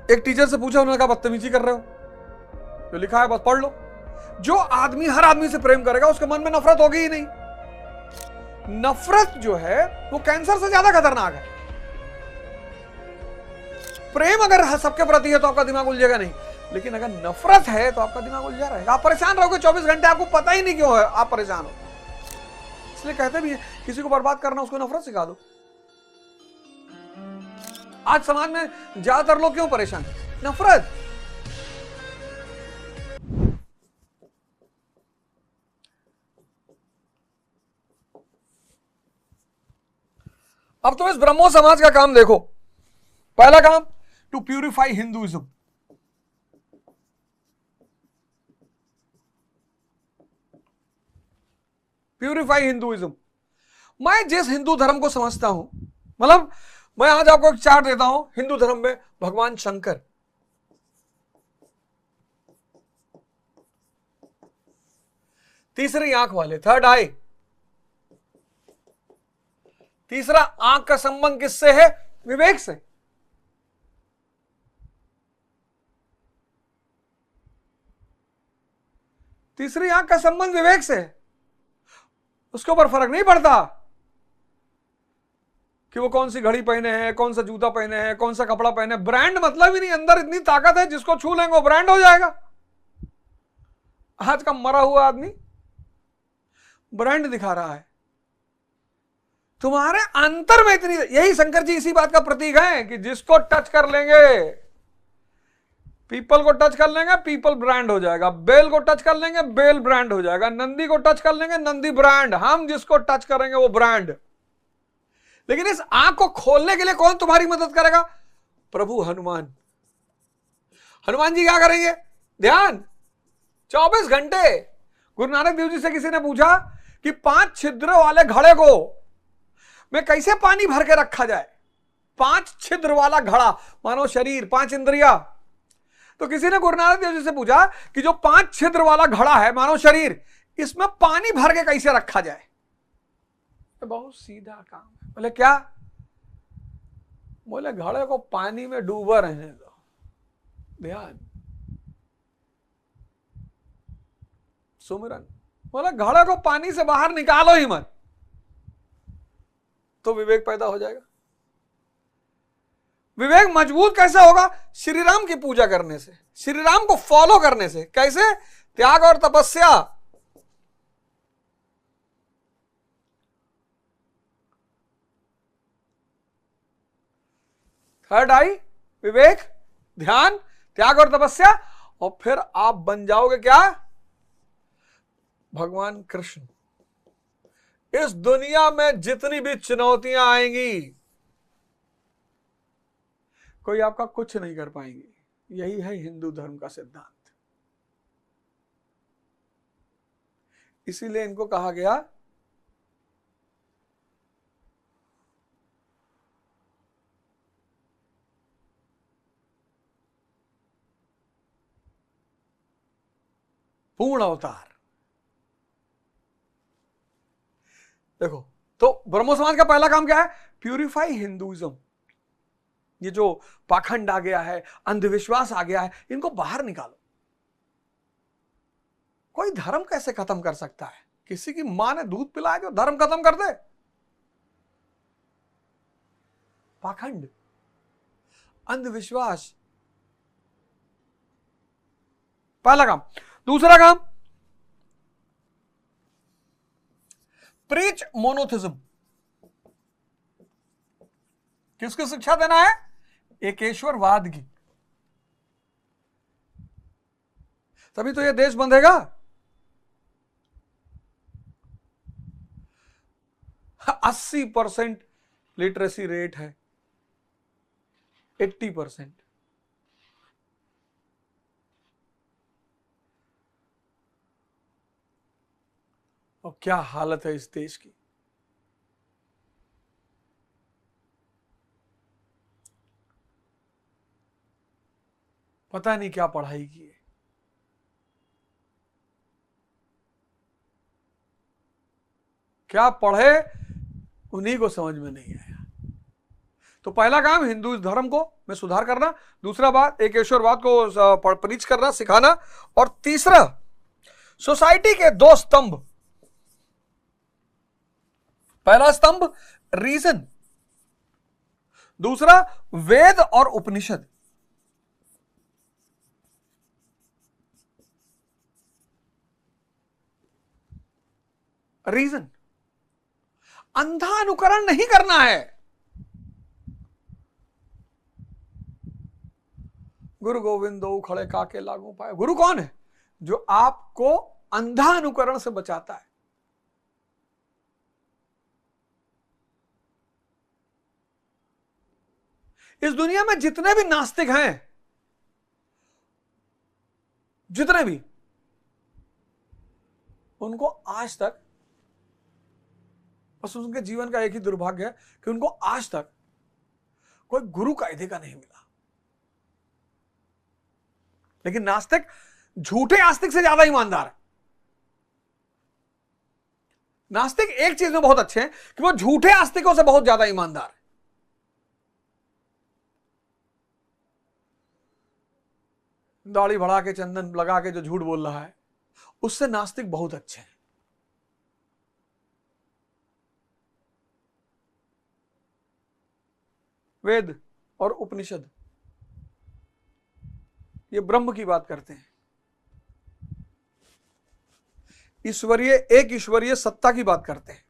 एक टीचर से पूछा, उन्होंने कहा बदतमीजी कर रहे हो, जो लिखा है बस पढ़ लो। जो आदमी हर आदमी से प्रेम करेगा उसके मन में नफरत होगी ही नहीं। नफरत जो है वो कैंसर से ज्यादा खतरनाक है। प्रेम अगर सबके प्रति है तो आपका दिमाग उलझेगा नहीं, लेकिन अगर नफरत है तो आपका दिमाग उलझा रहेगा। आप परेशान रहोगे 24 घंटे, आपको पता ही नहीं क्यों है आप परेशान हो। इसलिए कहते भी है किसी को बर्बाद करना उसको नफरत सिखा दो। आज समाज में ज्यादातर लोग क्यों परेशान है? नफरत। अब तो इस ब्रह्मो समाज का काम देखो। पहला काम, to purify Hinduism. Purify Hinduism. मैं जिस हिंदू धर्म को समझता हूं, मतलब मैं आज आपको एक चार्ट देता हूं। हिंदू धर्म में भगवान शंकर, तीसरी आंख वाले, थर्ड आई। तीसरा, आंख का संबंध किससे है? विवेक से। तीसरी आंख का संबंध विवेक से है। उसके ऊपर फर्क नहीं पड़ता कि वो कौन सी घड़ी पहने हैं, कौन सा जूता पहने हैं, कौन सा कपड़ा पहने। ब्रांड मतलब ही नहीं। अंदर इतनी ताकत है, जिसको छू लेंगे वो ब्रांड हो जाएगा। आज का मरा हुआ आदमी ब्रांड दिखा रहा है। तुम्हारे अंतर में इतनी, यही शंकर जी इसी बात का प्रतीक है कि जिसको टच कर लेंगे, पीपल को टच कर लेंगे, पीपल ब्रांड हो जाएगा। बेल को टच कर लेंगे, बेल ब्रांड हो जाएगा। नंदी को टच कर लेंगे, नंदी ब्रांड। हम जिसको टच करेंगे वो ब्रांड। लेकिन इस आंख को खोलने के लिए कौन तुम्हारी मदद करेगा? प्रभु हनुमान। हनुमान जी क्या करेंगे? ध्यान। 24 घंटे। गुरु नानक देव जी से किसी ने पूछा कि 5 छिद्रों वाले घड़े को में कैसे पानी भर के रखा जाए? 5 छिद्र वाला घड़ा, मानो शरीर, 5 इंद्रिया। तो किसी ने गुरु नानक देव जी से पूछा कि जो 5 छिद्र वाला घड़ा है, मानो शरीर, इसमें पानी भर के कैसे रखा जाए? बहुत सीधा काम है। बोले क्या? बोले घड़े को पानी में डूबा रहने दो। ध्यान, सुमिरन। बोले घड़े को पानी से बाहर निकालो ही मत, तो विवेक पैदा हो जाएगा। विवेक मजबूत कैसे होगा? श्री राम की पूजा करने से, श्री राम को फॉलो करने से। कैसे? त्याग और तपस्या। थर्ड आई, विवेक, ध्यान, त्याग और तपस्या। और फिर आप बन जाओगे क्या? भगवान कृष्ण। इस दुनिया में जितनी भी चुनौतियां आएंगी, कोई आपका कुछ नहीं कर पाएंगी। यही है हिंदू धर्म का सिद्धांत। इसीलिए इनको कहा गया पूर्ण अवतार। देखो, तो ब्रह्मो समाज का पहला काम क्या है? Purify Hinduism. ये जो पाखंड आ गया है, अंधविश्वास आ गया है, इनको बाहर निकालो। कोई धर्म कैसे खत्म कर सकता है? किसी की मां ने दूध पिलाया जो धर्म खत्म कर दे? पाखंड, अंधविश्वास, पहला काम। दूसरा काम, प्रीच मोनोथिज्म। किसकी शिक्षा देना है? एकेश्वरवाद की। तभी तो ये देश बंधेगा। 80% लिटरेसी रेट है, 80%। और क्या हालत है इस देश की। पता नहीं क्या पढ़ाई की है। क्या पढ़े उन्हीं को समझ में नहीं आया। तो पहला काम हिंदू धर्म को में सुधार करना, दूसरा बात एकेश्वरवाद को प्रीच करना, सिखाना, और तीसरा सोसाइटी के दो स्तंभ, पहला स्तंभ रीजन, दूसरा वेद और उपनिषद। रीजन, अंधा अनुकरण नहीं करना है। गुरु गोविंदो खड़े काके लागू पाए। गुरु कौन है? जो आपको अंधा अनुकरण से बचाता है। इस दुनिया में जितने भी नास्तिक हैं, जितने भी, उनको आज तक, बस उनके जीवन का एक ही दुर्भाग्य है कि उनको आज तक कोई गुरु कायदे का नहीं मिला। लेकिन नास्तिक झूठे आस्तिक से ज्यादा ईमानदार है। नास्तिक एक चीज में बहुत अच्छे हैं कि वो झूठे आस्तिकों से बहुत ज्यादा ईमानदार है। दाढ़ी बढ़ा के, चंदन लगा के जो झूठ बोल रहा है, उससे नास्तिक बहुत अच्छे हैं। वेद और उपनिषद ये ब्रह्म की बात करते हैं, ईश्वरीय, एक ईश्वरीय सत्ता की बात करते हैं।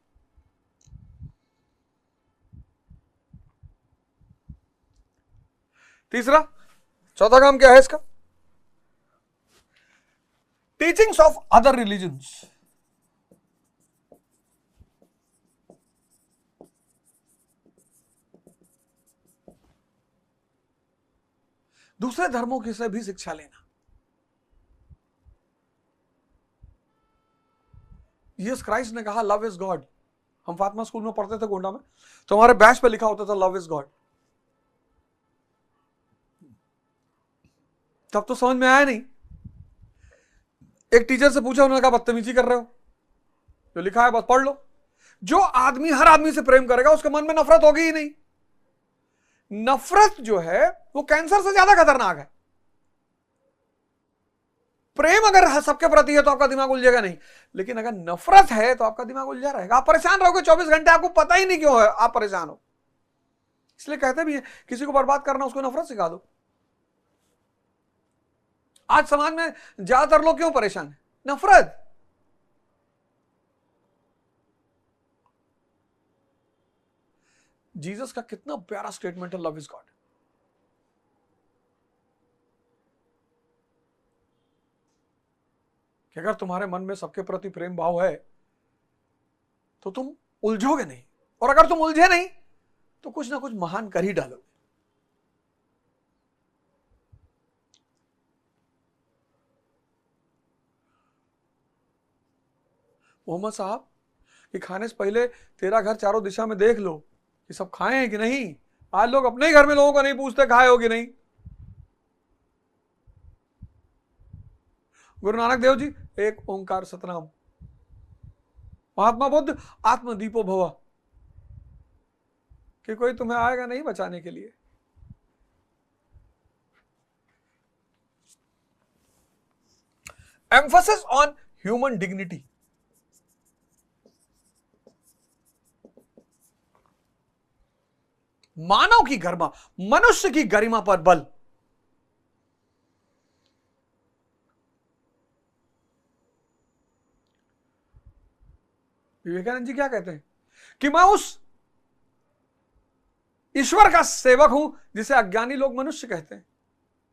तीसरा, चौथा काम क्या है इसका? Teachings of other religions. दूसरे धर्मों की से भी शिक्षा लेना। यीशु क्राइस्ट ने कहा लव इज गॉड। हम फातिमा स्कूल में पढ़ते थे गोंडा में, तो हमारे बैच पे लिखा होता था लव इज गॉड। तब तो समझ में आया नहीं। एक टीचर से पूछा, उन्होंने कहा बदतमीजी कर रहे हो, जो लिखा है बस पढ़ लो। जो आदमी हर आदमी से प्रेम करेगा उसके मन में नफरत होगी ही नहीं। नफरत जो है वो कैंसर से ज्यादा खतरनाक है। प्रेम अगर सबके प्रति है तो आपका दिमाग उलझेगा नहीं, लेकिन अगर नफरत है तो आपका दिमाग उलझा रहेगा। आप परेशान रहोगे 24 घंटे, आपको पता ही नहीं क्यों है आप परेशान हो। इसलिए कहते भी हैं किसी को बर्बाद करना उसको नफरत सिखा दो। आज समाज में ज्यादातर लोग क्यों परेशान है? नफरत। जीसस का कितना प्यारा स्टेटमेंट है, लव इज गॉड। कि अगर तुम्हारे मन में सबके प्रति प्रेम भाव है तो तुम उलझोगे नहीं, और अगर तुम उलझे नहीं तो कुछ ना कुछ महान कर ही डालोगे। मोहम्मद साहब कि खाने से पहले तेरा घर चारों दिशा में देख लो कि सब खाए हैं कि नहीं। आज लोग अपने ही घर में लोगों को नहीं पूछते खाए हो कि नहीं। गुरु नानक देव जी एक ओंकार सतनाम। महात्मा बुद्ध आत्मदीपो भव, कि कोई तुम्हें आएगा नहीं बचाने के लिए। Emphasis on human dignity. मानव की गरिमा, मनुष्य की गरिमा पर बल। विवेकानंद जी क्या कहते हैं कि मैं उस ईश्वर का सेवक हूं जिसे अज्ञानी लोग मनुष्य कहते हैं।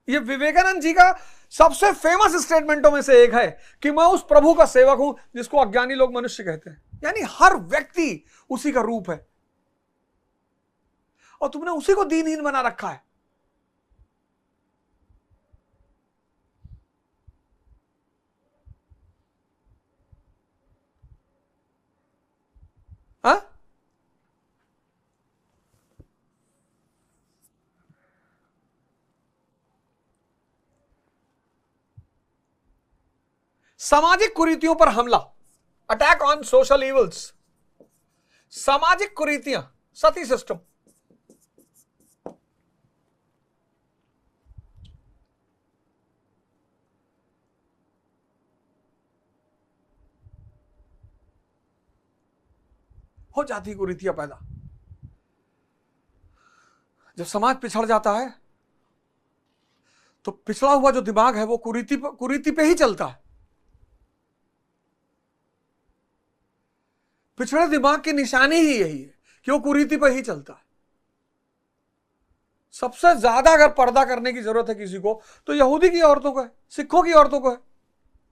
यह विवेकानंद जी का सबसे फेमस स्टेटमेंटों में से एक है कि मैं उस प्रभु का सेवक हूं जिसको अज्ञानी लोग मनुष्य कहते हैं। यानी हर व्यक्ति उसी का रूप है और तुमने उसी को दीनहीन बना रखा है। हा? सामाजिक कुरीतियों पर हमला, अटैक ऑन सोशल इवल्स। सामाजिक कुरीतियां, सती सिस्टम, हो जाती कुरीतियां पैदा। जब समाज पिछड़ जाता है तो पिछड़ा हुआ जो दिमाग है वो कुरीति पे ही चलता है। पिछड़े दिमाग की निशानी ही यही है कि वो कुरीति पे ही चलता है। सबसे ज्यादा अगर पर्दा करने की जरूरत है किसी को तो यहूदी की औरतों को है, सिखों की औरतों को है।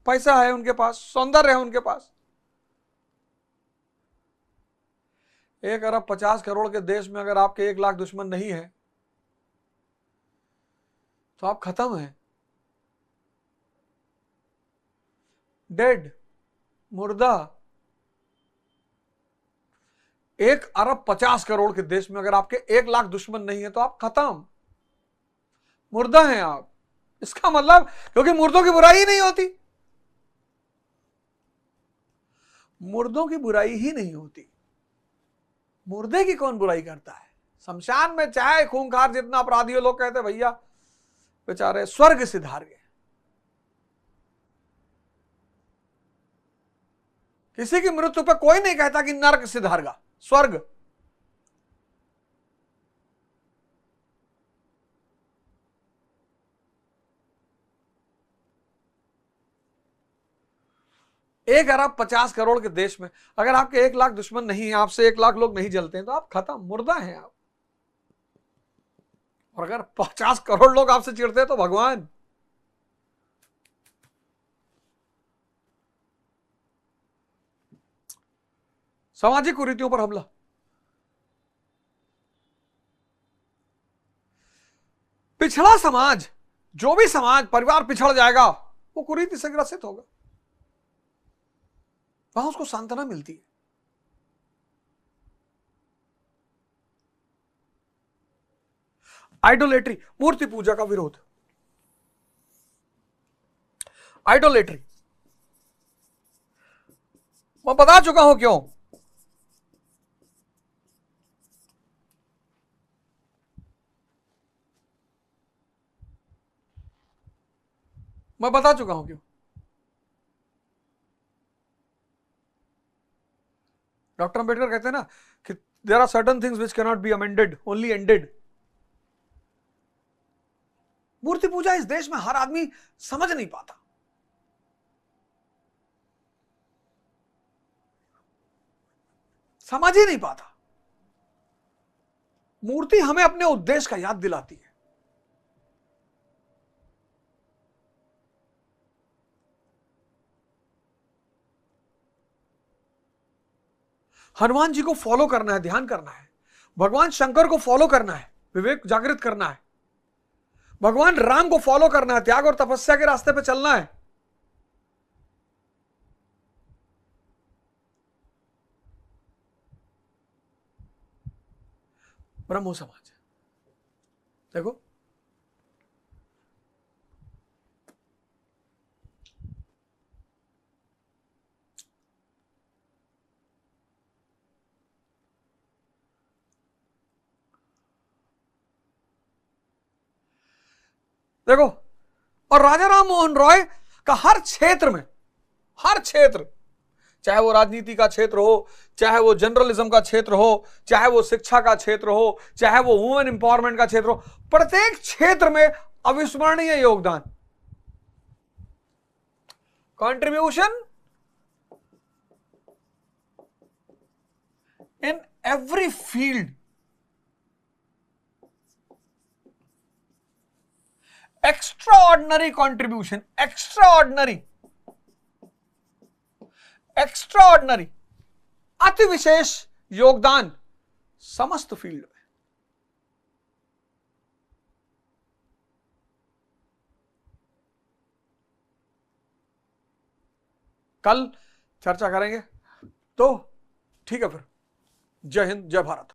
पैसा है उनके पास, सौंदर्य है उनके पास। 1,50,00,000,000 के देश में अगर आपके 1 लाख दुश्मन नहीं है तो आप खत्म हैं, डेड, मुर्दा। 1,50,00,000,000 के देश में अगर आपके 1 लाख दुश्मन नहीं है तो आप खत्म, मुर्दा हैं आप। इसका मतलब क्योंकि मुर्दों की बुराई ही नहीं होती, मुर्दों की बुराई ही नहीं होती। मुर्दे की कौन बुराई करता है? शमशान में चाहे खूंखार जितना अपराधी हो, लोग कहते भैया बेचारे स्वर्ग सिधार गए। किसी की मृत्यु पर कोई नहीं कहता कि नरक सिधारगा, स्वर्ग। एक 1,50,00,000 के देश में अगर आपके 1 लाख दुश्मन नहीं है, आपसे 1 लाख लोग नहीं जलते हैं तो आप खत्म, मुर्दा हैं आप। और अगर 50 करोड़ लोग आपसे चिढ़ते हैं तो भगवान। सामाजिक कुरीतियों पर हमला। पिछड़ा समाज, जो भी समाज परिवार पिछड़ जाएगा वो कुरीति से ग्रसित होगा, वहां उसको सांत्वना मिलती है। आइडोलेट्री, मूर्ति पूजा का विरोध। आइडोलेट्री मैं बता चुका हूं क्यों। मैं बता चुका हूं क्यों। डॉक्टर अंबेडकर कहते हैं ना कि there are certain things which can not be amended, only ended. मूर्ति पूजा इस देश में हर आदमी समझ नहीं पाता। समझ ही नहीं पाता। मूर्ति हमें अपने उद्देश्य का याद दिलाती है। हनुमान जी को फॉलो करना है, ध्यान करना है। भगवान शंकर को फॉलो करना है, विवेक जागृत करना है। भगवान राम को फॉलो करना है, त्याग और तपस्या के रास्ते पे चलना है। ब्रह्मो समाज देखो, देखो, और राजा राम मोहन रॉय का हर क्षेत्र में, हर क्षेत्र, चाहे वो राजनीति का क्षेत्र हो, चाहे वो जर्नलिज्म का क्षेत्र हो, चाहे वो शिक्षा का क्षेत्र हो, चाहे वो वुमेन एम्पावरमेंट का क्षेत्र हो, प्रत्येक क्षेत्र में अविस्मरणीय योगदान, contribution in every field, extraordinary contribution, extraordinary, अति विशेष योगदान समस्त फील्ड में। कल चर्चा करेंगे, तो ठीक है फिर। जय हिंद, जय भारत।